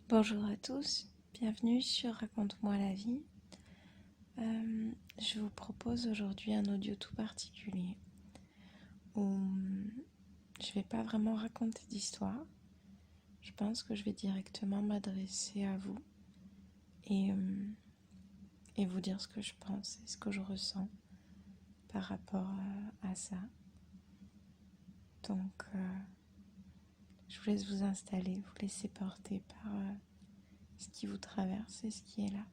Bonjour à tous, bienvenue sur Raconte-moi la vie. Je vous propose aujourd'hui un audio tout particulier où je ne vais pas vraiment raconter d'histoire. Je pense que je vais directement m'adresser à vous et, et vous dire ce que je pense et ce que je ressens par rapport à ça. Donc, je vous laisse vous installer, vous laisser porter par ce qui vous traverse et ce qui est là.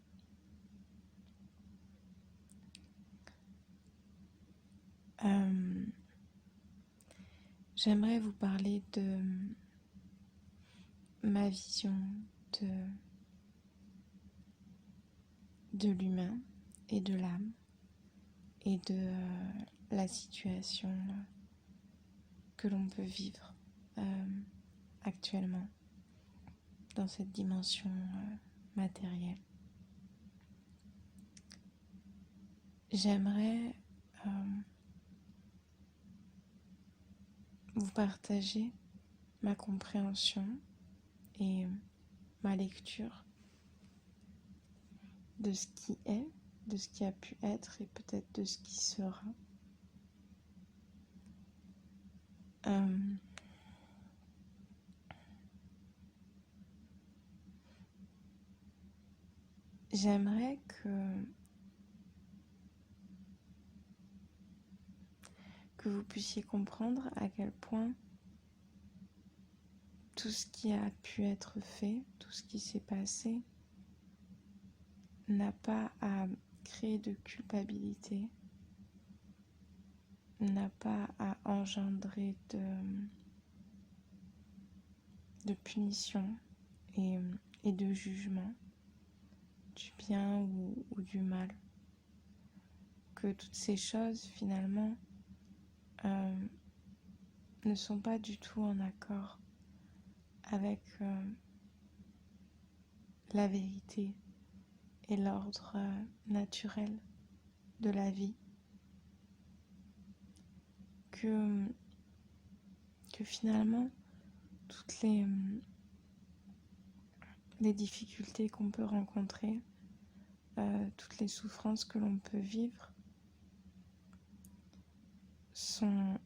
J'aimerais vous parler de ma vision de l'humain et de l'âme et de la situation que l'on peut vivre actuellement dans cette dimension matérielle. J'aimerais vous partager ma compréhension et ma lecture de ce qui est, de ce qui a pu être et peut-être de ce qui sera. J'aimerais que vous puissiez comprendre à quel point tout ce qui a pu être fait, tout ce qui s'est passé, n'a pas à créer de culpabilité, n'a pas à engendrer de punition et de jugement, du bien ou du mal. Que toutes ces choses, finalement, ne sont pas du tout en accord avec la vérité et l'ordre naturel de la vie. Que finalement, toutes les difficultés qu'on peut rencontrer, toutes les souffrances que l'on peut vivre sont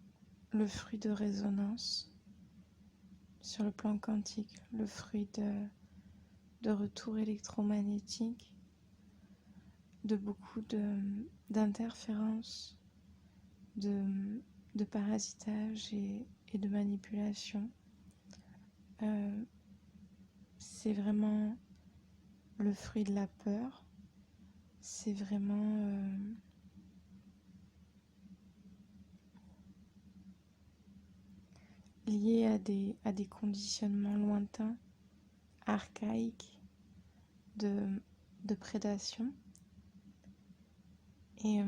le fruit de résonance sur le plan quantique, le fruit de retours électromagnétiques, de beaucoup d'interférences, de parasitage et de manipulation. C'est vraiment le fruit de la peur, c'est vraiment lié à des conditionnements lointains, archaïques de prédation et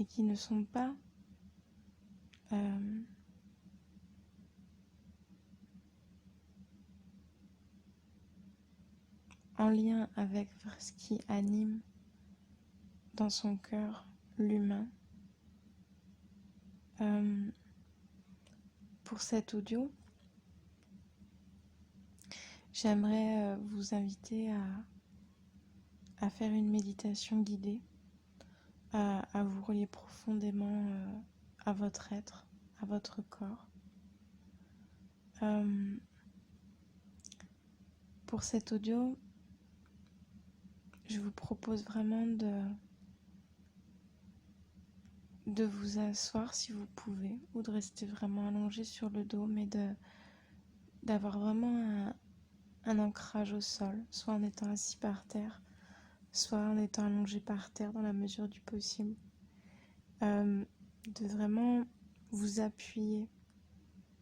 qui ne sont pas en lien avec ce qui anime dans son cœur l'humain. Pour cet audio, j'aimerais vous inviter à faire une méditation guidée, à vous relier profondément à votre être, à votre corps. Pour cet audio, je vous propose vraiment de vous asseoir si vous pouvez, ou de rester vraiment allongé sur le dos, mais d'avoir vraiment un ancrage au sol, soit en étant assis par terre, soit en étant allongé par terre dans la mesure du possible. De vraiment vous appuyer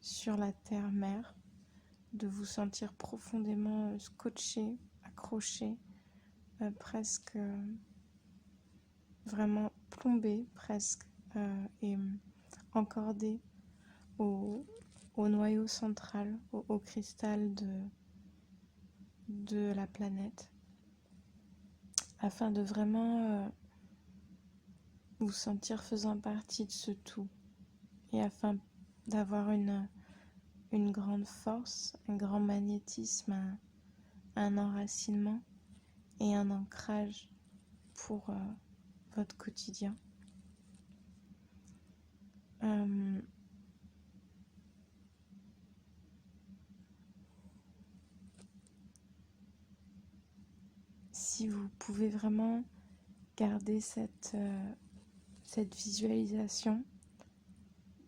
sur la terre-mère, de vous sentir profondément scotché, accroché, presque vraiment plombé presque et encordé au noyau central, au cristal de la planète, afin de vraiment vous sentir faisant partie de ce tout et afin d'avoir une une grande force, un grand magnétisme, un enracinement et un ancrage pour votre quotidien. Si vous pouvez vraiment garder cette visualisation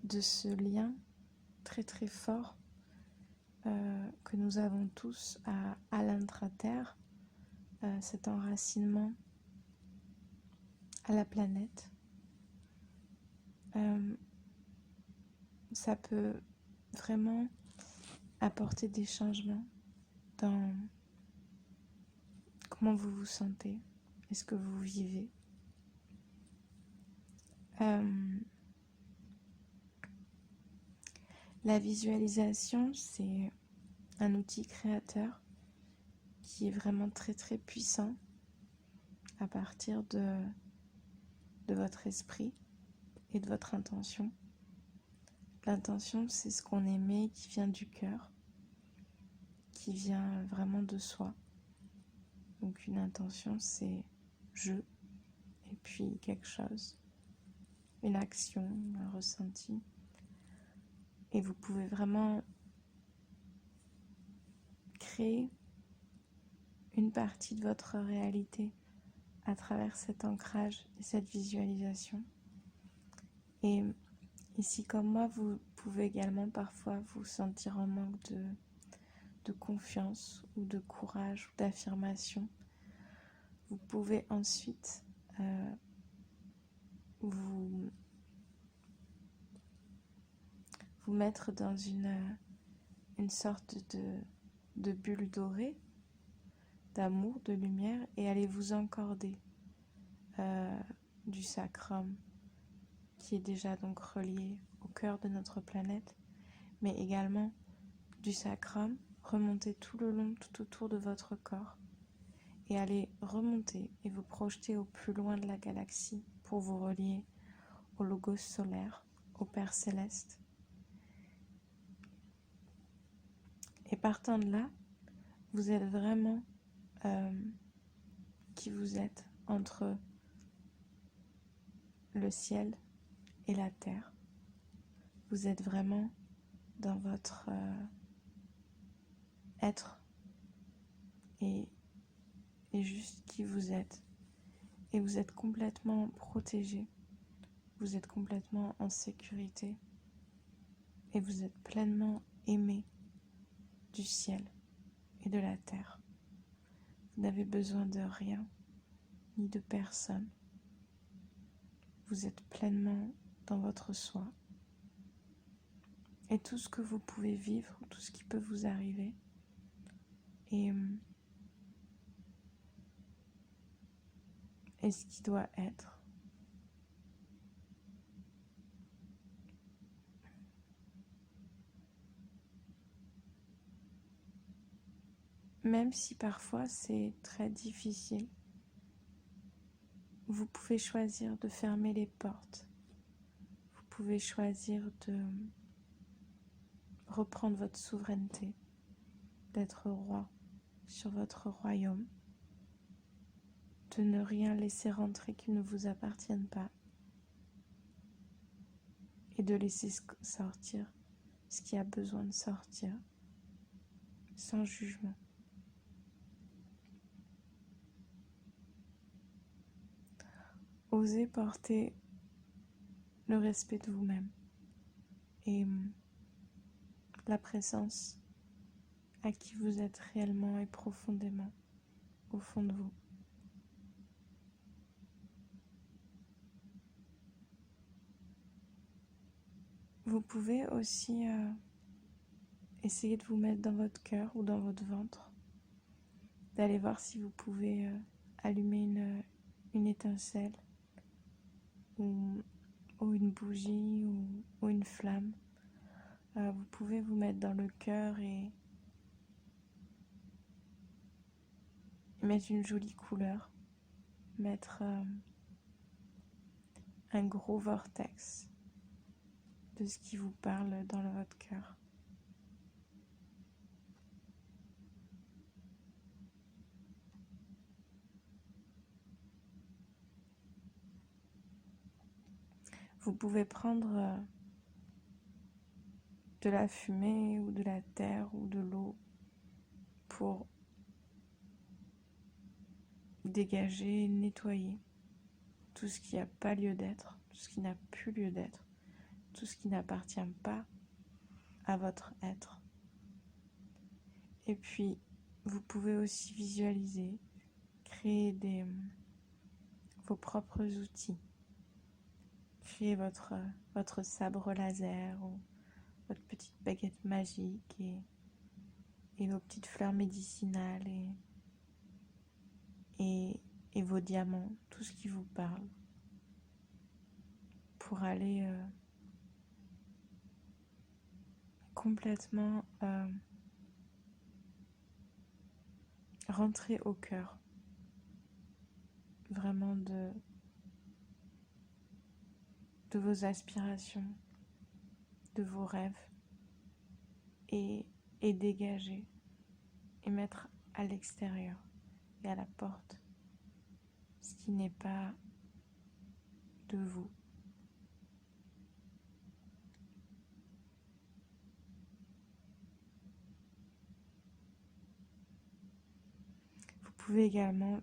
de ce lien très très fort que nous avons tous à l'intra-terre, cet enracinement à la planète, ça peut vraiment apporter des changements dans comment vous vous sentez et ce que vous vivez. La visualisation, c'est un outil créateur qui est vraiment très très puissant à partir de votre esprit et de votre intention. L'intention, c'est ce qu'on émet qui vient du cœur, qui vient vraiment de soi. Donc une intention, c'est je, et puis quelque chose, une action, un ressenti. Et vous pouvez vraiment créer une partie de votre réalité à travers cet ancrage et cette visualisation. Et si comme moi, vous pouvez également parfois vous sentir en manque de confiance ou de courage ou d'affirmation, vous pouvez ensuite vous mettre dans une sorte de bulle dorée d'amour, de lumière, et aller vous encorder du sacrum qui est déjà donc relié au cœur de notre planète, mais également du sacrum, remonter tout le long, tout autour de votre corps et aller remonter et vous projeter au plus loin de la galaxie pour vous relier au logos solaire, au Père Céleste. Et partant de là, vous êtes vraiment qui vous êtes entre le ciel et la terre. Vous êtes vraiment dans votre être et juste qui vous êtes. Et vous êtes complètement protégé, vous êtes complètement en sécurité et vous êtes pleinement aimé du ciel et de la terre. Vous n'avez besoin de rien ni de personne. Vous êtes pleinement dans votre soi. Et tout ce que vous pouvez vivre, tout ce qui peut vous arriver, et ce qui doit être. Même si parfois c'est très difficile, vous pouvez choisir de fermer les portes. Vous pouvez choisir de reprendre votre souveraineté, d'être roi sur votre royaume, de ne rien laisser rentrer qui ne vous appartienne pas et de laisser sortir ce qui a besoin de sortir sans jugement. Osez porter le respect de vous-même et la présence à qui vous êtes réellement et profondément au fond de vous. Vous pouvez aussi essayer de vous mettre dans votre cœur ou dans votre ventre, d'aller voir si vous pouvez allumer une étincelle ou une bougie ou une flamme. Vous pouvez vous mettre dans le cœur et mettre une jolie couleur, mettre un gros vortex de ce qui vous parle dans votre cœur. Vous pouvez prendre de la fumée ou de la terre ou de l'eau pour dégager, nettoyer tout ce qui n'a pas lieu d'être, tout ce qui n'a plus lieu d'être, tout ce qui n'appartient pas à votre être. Et puis, vous pouvez aussi visualiser, créer vos propres outils. Créer votre sabre laser ou votre petite baguette magique et vos petites fleurs médicinales et vos diamants, tout ce qui vous parle, pour aller complètement rentrer au cœur vraiment de vos aspirations, de vos rêves et dégager et mettre à l'extérieur et à la porte ce qui n'est pas de vous. Vous pouvez également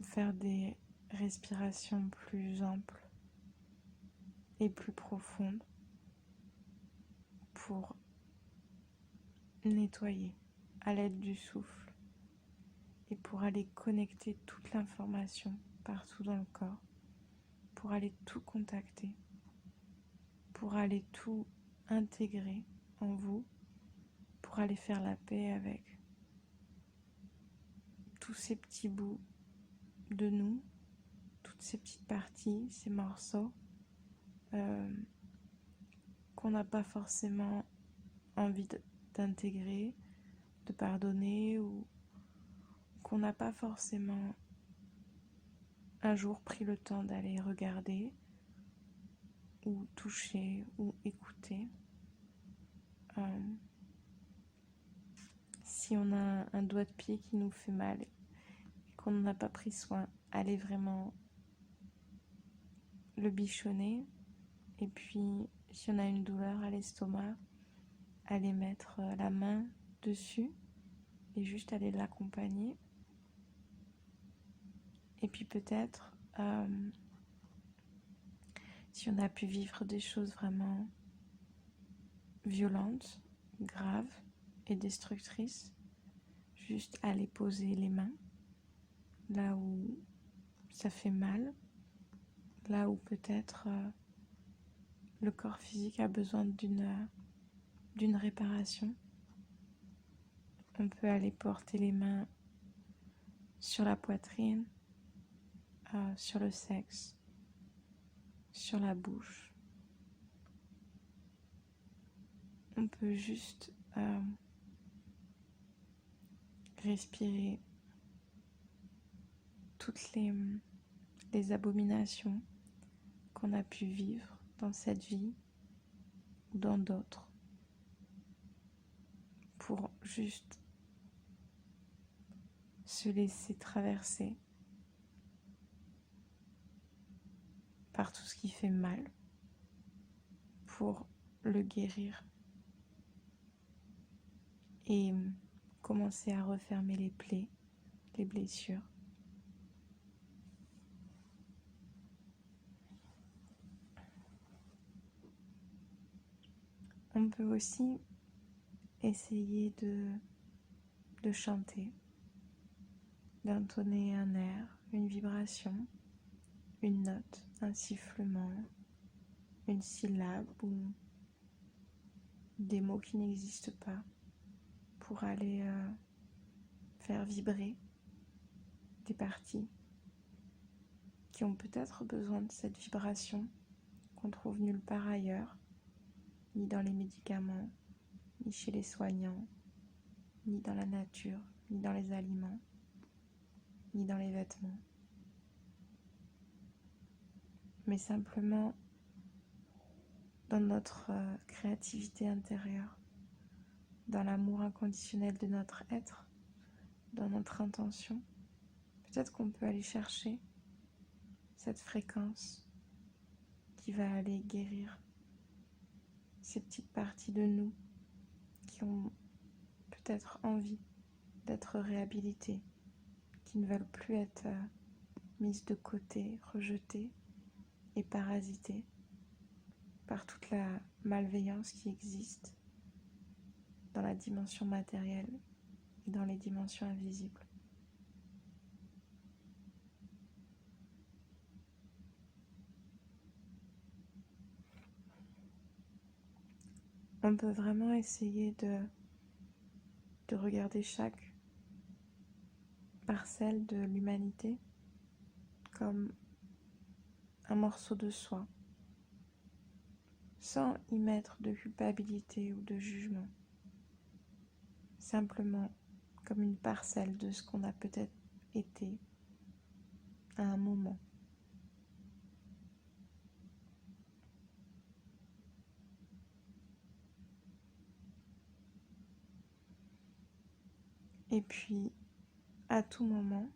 faire des respirations plus amples et plus profondes pour nettoyer à l'aide du souffle et pour aller connecter toute l'information partout dans le corps, pour aller tout contacter, pour aller tout intégrer en vous, pour aller faire la paix avec tous ces petits bouts de nous, toutes ces petites parties, ces morceaux qu'on n'a pas forcément envie d'intégrer, de pardonner ou qu'on n'a pas forcément un jour pris le temps d'aller regarder ou toucher ou écouter. Si on a un doigt de pied qui nous fait mal et qu'on n'en a pas pris soin, allez vraiment le bichonner. Et puis si on a une douleur à l'estomac, allez mettre la main dessus et juste aller l'accompagner. Et puis peut-être si on a pu vivre des choses vraiment violentes, graves et destructrices, juste aller poser les mains là où ça fait mal, là où peut-être le corps physique a besoin d'une réparation. On peut aller porter les mains sur la poitrine, sur le sexe, sur la bouche. On peut juste respirer toutes les abominations qu'on a pu vivre dans cette vie ou dans d'autres, pour juste se laisser traverser par tout ce qui fait mal pour le guérir et commencer à refermer les plaies, les blessures. On peut aussi essayer de chanter, d'intonner un air, une vibration, une note, un sifflement, une syllabe ou des mots qui n'existent pas pour aller faire vibrer des parties qui ont peut-être besoin de cette vibration qu'on trouve nulle part ailleurs, ni dans les médicaments, ni chez les soignants, ni dans la nature, ni dans les aliments, ni dans les vêtements, mais simplement dans notre créativité intérieure, dans l'amour inconditionnel de notre être, dans notre intention. Peut-être qu'on peut aller chercher cette fréquence qui va aller guérir ces petites parties de nous qui ont peut-être envie d'être réhabilitées, qui ne veulent plus être mises de côté, rejetées et parasitées par toute la malveillance qui existe dans la dimension matérielle et dans les dimensions invisibles. On peut vraiment essayer de regarder chaque parcelle de l'humanité comme un morceau de soi, sans y mettre de culpabilité ou de jugement, simplement comme une parcelle de ce qu'on a peut-être été à un moment. Et puis, à tout moment,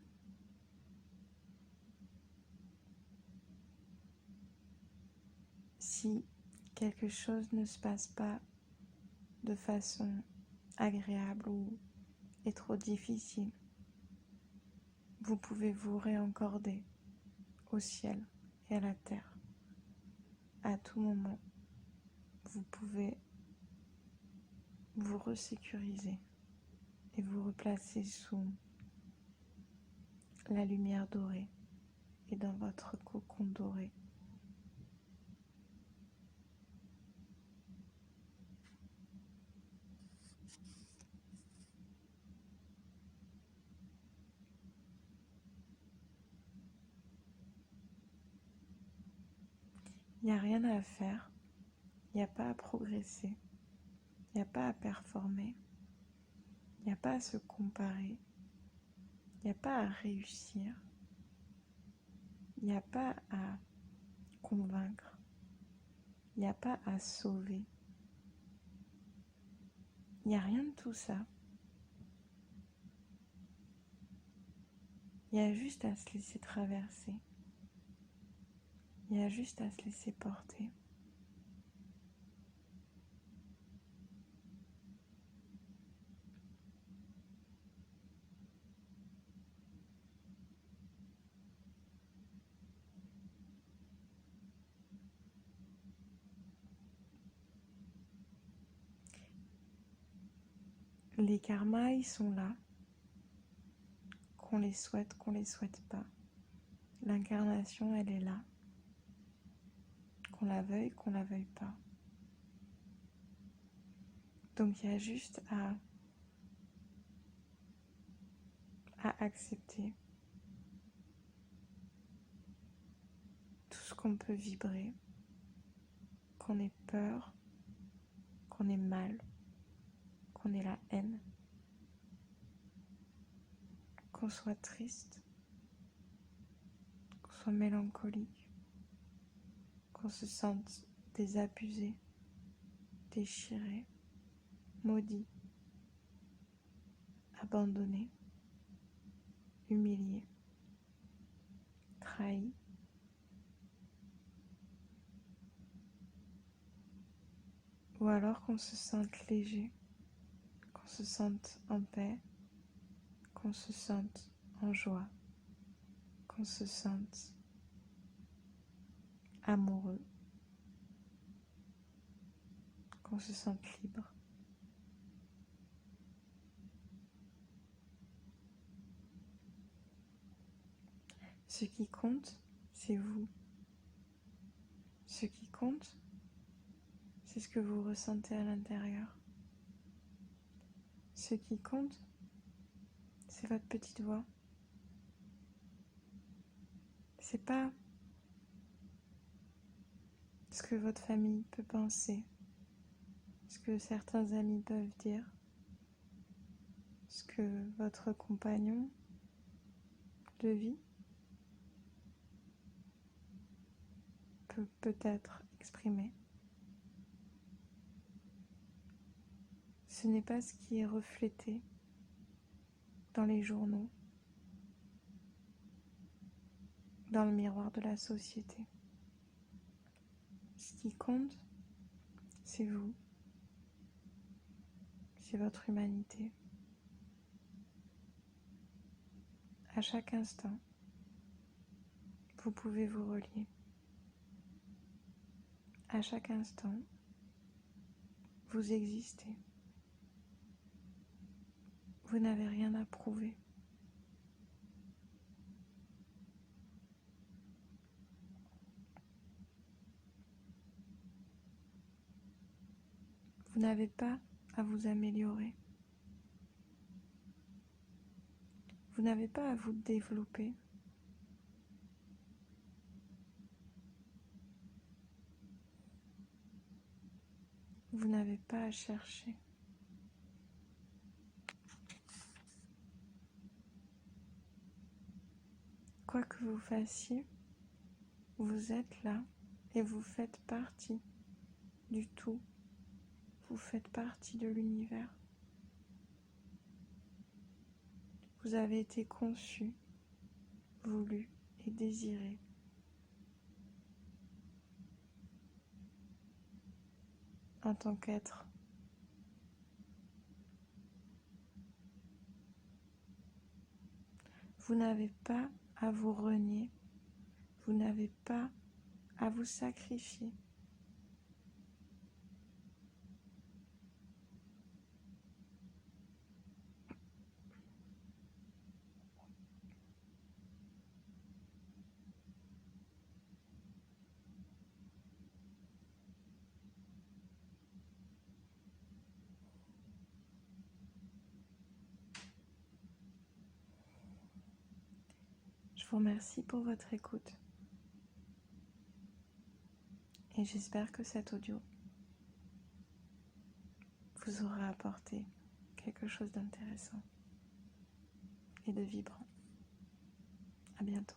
si quelque chose ne se passe pas de façon agréable ou est trop difficile, vous pouvez vous réencorder au ciel et à la terre. À tout moment, vous pouvez vous resécuriser et vous replacer sous la lumière dorée et dans votre cocon doré. Il n'y a rien à faire, il n'y a pas à progresser, il n'y a pas à performer, il n'y a pas à se comparer, il n'y a pas à réussir, il n'y a pas à convaincre, il n'y a pas à sauver. Il n'y a rien de tout ça. Il y a juste à se laisser traverser. Il y a juste à se laisser porter. Les karmas, ils sont là, qu'on les souhaite pas. L'incarnation, elle est là, qu'on la veuille pas. Donc il y a juste à accepter tout ce qu'on peut vibrer, qu'on ait peur, qu'on ait mal, qu'on ait la haine, qu'on soit triste, qu'on soit mélancolique, qu'on se sente désabusé, déchiré, maudit, abandonné, humilié, trahi. Ou alors qu'on se sente léger, qu'on se sente en paix, qu'on se sente en joie, qu'on se sente amoureux, qu'on se sente libre. Ce qui compte, c'est vous. Ce qui compte, c'est ce que vous ressentez à l'intérieur. Ce qui compte, c'est votre petite voix. C'est pas ce que votre famille peut penser, ce que certains amis peuvent dire, ce que votre compagnon de vie peut peut-être exprimer. Ce n'est pas ce qui est reflété dans les journaux, dans le miroir de la société. qui compte, c'est vous, c'est votre humanité. À chaque instant, vous pouvez vous relier. À chaque instant, vous existez. Vous n'avez rien à prouver. Vous n'avez pas à vous améliorer. Vous n'avez pas à vous développer. Vous n'avez pas à chercher. Quoi que vous fassiez, vous êtes là et vous faites partie du tout. Vous faites partie de l'univers. Vous avez été conçu, voulu et désiré. En tant qu'être. Vous n'avez pas à vous renier. Vous n'avez pas à vous sacrifier. Je vous remercie pour votre écoute et j'espère que cet audio vous aura apporté quelque chose d'intéressant et de vibrant. À bientôt.